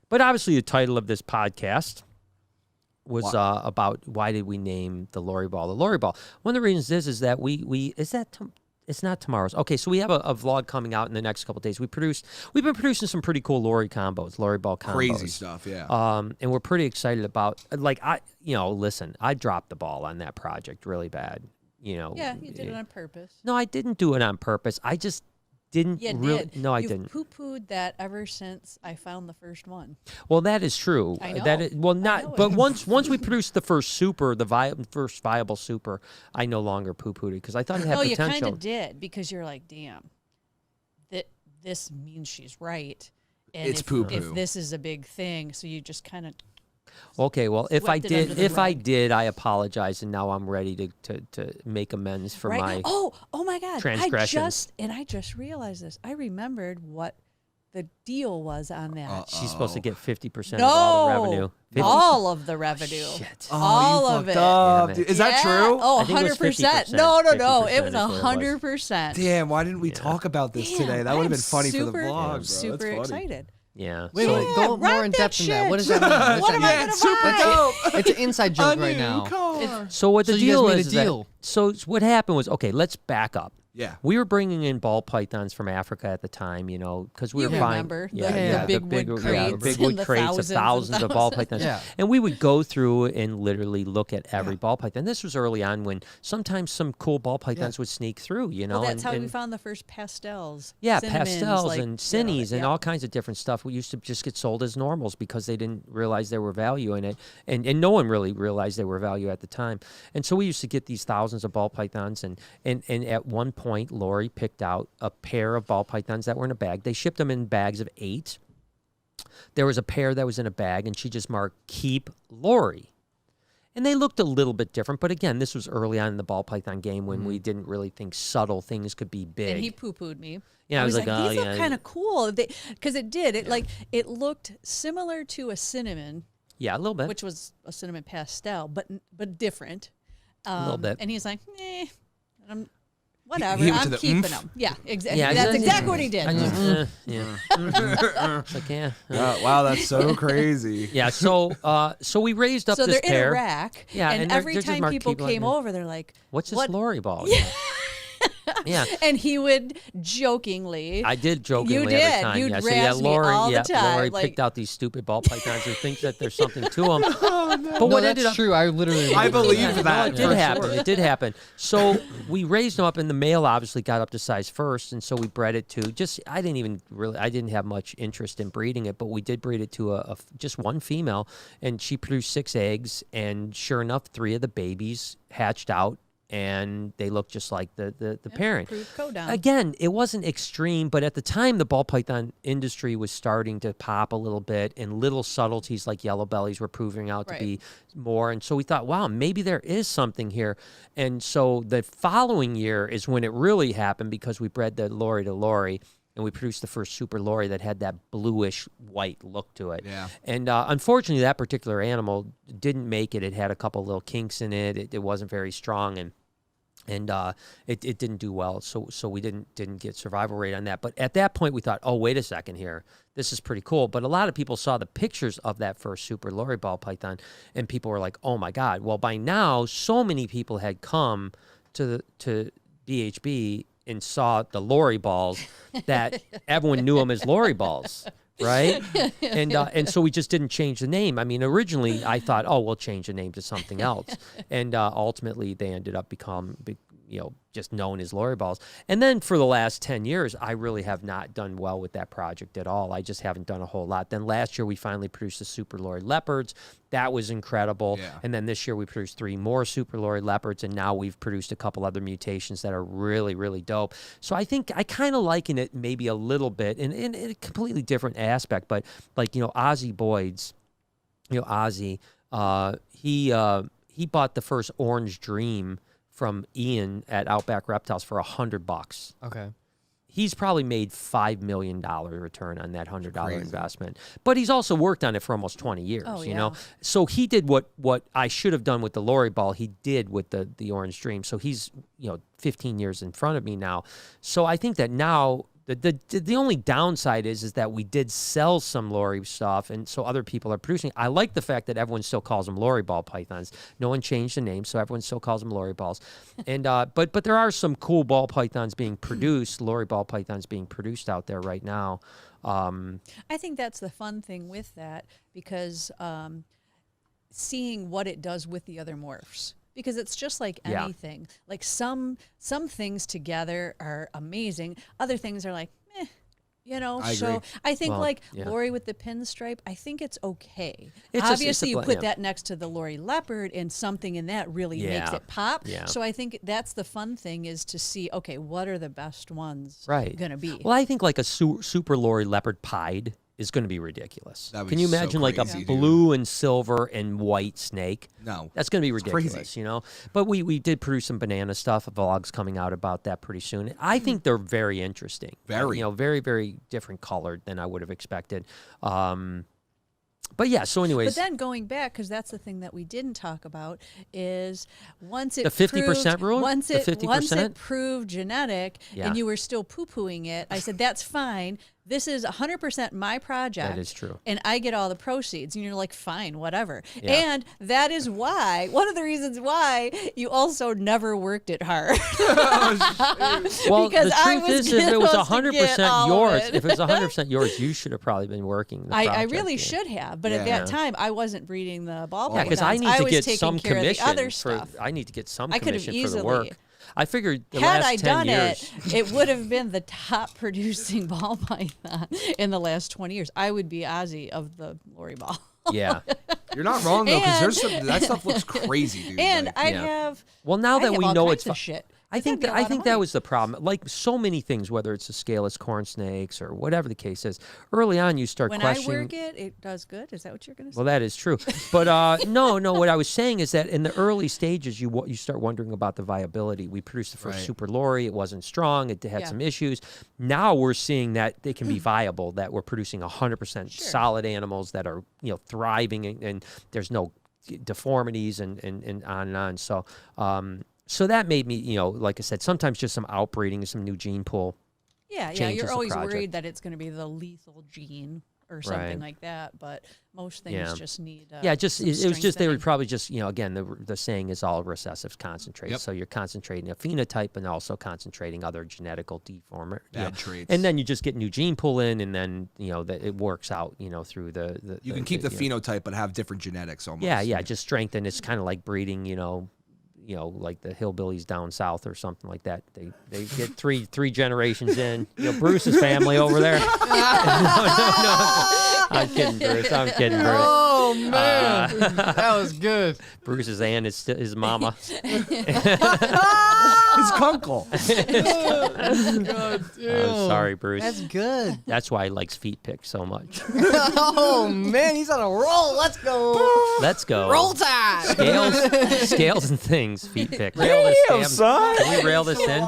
But obviously the title of this podcast was about why did we name the Lori Ball the Lori Ball. One of the reasons is that it's not tomorrow's. Okay, so we have a vlog coming out in the next couple of days. We've been producing some pretty cool Lori combos, Lori Ball combos. Crazy stuff, yeah. And we're pretty excited about, listen, I dropped the ball on that project really bad. Yeah, you did it on purpose. No, I didn't do it on purpose. I just didn't really. No, I didn't. You've poo-pooed that ever since I found the first one. Well, that is true. I know. But once we produced the first super, first viable super, I no longer poo-pooed it because I thought it had potential. No, you kind of did because you're like, damn, this means she's right. And it's poo-poo. If this is a big thing, so you just kind of. Okay, well, if I did, I apologize, and now I'm ready to make amends for my oh my God, transgressions. I just realized this. I remembered what the deal was on that. She's supposed to get 50% of all the revenue. 50? All of the revenue. Shit. All of it. Up. Is that true? Oh, 100%. No. It was 100%. Damn, why didn't we talk about this today? That would have been funny for the vlog, bro. Super excited. Yeah. Wait, go more in depth than that. What does that mean? What am I going to buy? It's an inside joke right now. So what the deal is deal. So what happened was, okay, let's back up. Yeah. We were bringing in ball pythons from Africa at the time, because we were buying the big wood crates, big wood crates of thousands of ball pythons. Yeah. And we would go through and literally look at every ball python. This was early on when sometimes some cool ball pythons would sneak through, Well, that's how we found the first pastels. Yeah, cinnamons, pastels and cinnies and all kinds of different stuff. We used to just get sold as normals because they didn't realize there were value in it. And no one really realized there were value at the time. And so we used to get these thousands of ball pythons. And at one point, Lori picked out a pair of ball pythons that were in a bag. They shipped them in bags of 8. There was a pair that was in a bag, and she just marked, "Keep Lori." And they looked a little bit different. But again, this was early on in the ball python game when we didn't really think subtle things could be big. And he poo-pooed me. Yeah, I was like, these look kind of cool. Because it did. It looked similar to a cinnamon. Yeah, a little bit. Which was a cinnamon pastel, but different. A little bit. And he's like, whatever, I'm keeping them. Yeah, exactly. Yeah, that's exactly what he did. It's like, wow, that's so crazy. Yeah, so we raised up so this they're pair. in a rack, and every time people came over, they're like, "What's this Lori ball?" Yeah. And he would jokingly. I did jokingly you did. every time. You'd yeah. So razz me all the time. Lori picked out these stupid ball pythons who think that there's something to them. But what ended up true. I literally believe that. It did happen. Sure. It did happen. So we raised them up, and the male obviously got up to size first, and so we bred it to I didn't have much interest in breeding it, but we did breed it to just one female, and she produced 6 eggs, and sure enough, 3 of the babies hatched out. And they look just like the parent. Again, it wasn't extreme, but at the time, the ball python industry was starting to pop a little bit, and little subtleties like yellow bellies were proving out to be more. And so we thought, wow, maybe there is something here. And so the following year is when it really happened, because we bred the Lori to Lori. And we produced the first super Lori that had that bluish white look to it. Yeah. And unfortunately, that particular animal didn't make it. It had a couple little kinks in it. It wasn't very strong, and it didn't do well. So we didn't get survival rate on that. But at that point, we thought, oh, wait a second here. This is pretty cool. But a lot of people saw the pictures of that first super Lori ball python, and people were like, oh, my God. Well, by now, so many people had come to BHB and saw the Lori balls that everyone knew them as Lori balls, right? And so we just didn't change the name. I mean, originally I thought, oh, we'll change the name to something else, and ultimately they ended up just known as Lori balls. And then for the last 10 years, I really have not done well with that project at all. I just haven't done a whole lot. Then last year we finally produced the Super Lori leopards. That was incredible. Yeah. And then this year we produced 3 more Super Lori leopards, and now we've produced a couple other mutations that are really, really dope. So I think I kind of liken it maybe a little bit in a completely different aspect, but like, Ozzy Boyd's, Ozzy, he bought the first Orange Dream from Ian at Outback Reptiles for $100. Okay. He's probably made $5 million return on that $100 investment. But he's also worked on it for almost 20 years, you know? So he did what I should have done with the Lori ball, he did with the Orange Dream. So he's, 15 years in front of me now. So I think that now The only downside is that we did sell some lorry stuff, and so other people are producing. I like the fact that everyone still calls them lorry ball pythons. No one changed the name, so everyone still calls them lorry balls. And but there are some cool ball pythons being produced, lorry ball pythons being produced out there right now. I think that's the fun thing with that, because seeing what it does with the other morphs. Because it's just like anything. Like some things together are amazing. Other things are like, meh. You know, I so agree. I think Lori with the pinstripe, I think it's okay. It's Obviously, you put yeah. that next to the Lori leopard, and something in that really makes it pop. Yeah. So I think that's the fun thing, is to see, okay, what are the best ones going to be? Well, I think like a super lorry leopard pied is going to be ridiculous. Can you imagine like a blue and silver and white snake? No. That's going to be ridiculous, crazy. you know? But we did produce some banana stuff. A vlog's coming out about that pretty soon. I think they're very interesting. Very. You know, very, very different colored than I would have expected. But yeah, so anyways. But then going back, because that's the thing that we didn't talk about, is once it the 50% rule? Once the it 50%? once it proved genetic, Yeah. and you were still poo-pooing it, I said, that's fine. This is 100% my project. That is true. And I get all the proceeds. And you're like, fine, whatever. Yeah. And that is why, one of the reasons why you also never worked it hard. Well, because the I truth was is, if it was supposed to get all 100% of yours, it. if it was 100% yours, you should have probably been working the I project, really yeah. should have, but at Yeah. that time I wasn't breeding the ball Yeah, because I pythons. need to was get taking some care of the commission other for. stuff. I need to get some I could have commission for the easily- work. I figured the Had last I 10 done years. it would have been the top producing ball python in the last 20 years. I would be Ozzy of the lorry ball. Yeah. You're not wrong though, because And- there's some, that stuff looks crazy, dude. And like, I'd Yeah. have. Well, now I'd that have we all know kinds it's of shit. I think That'd be a lot of that money. was the problem. Like so many things, whether it's the scaleless corn snakes or whatever the case is, early on you start When questioning. I work it, it does good. Is that what you're going to say? Well, that is true, but no. What I was saying is that in the early stages, you start wondering about the viability. We produced the first Right. super lorry; it wasn't strong; it had Yeah. some issues. Now we're seeing that they can be viable; that we're producing 100% solid animals that are thriving, and there's no deformities and on and on. So so that made me like I said, sometimes just some outbreeding, some new gene pool. Yeah, changes you're the always project. worried that it's going to be the lethal gene or something Right. like that, but most things Yeah. just need. Yeah, just some it was just they were strengthening. probably just again the saying is all recessives concentrate. Yep. So you're concentrating a phenotype and also concentrating other genetical deformer Bad traits. and then you just get new gene pool in, and then that it works out through the you can keep the phenotype, but have different genetics almost. yeah just strengthen. It's kind of like breeding like the hillbillies down south or something like that. They get three generations in. Bruce's family over there. No. I'm kidding, Bruce. I'm kidding, Bruce. Oh man, that was good. Bruce's aunt is still his mama. His uncle. God damn. I'm sorry, Bruce. That's good. That's why he likes feet picked so much. Oh man, he's on a roll. Let's go. Let's go. Roll Tide. Scales and things. Feet picked. Rail this, Damn, son. Can we rail this in?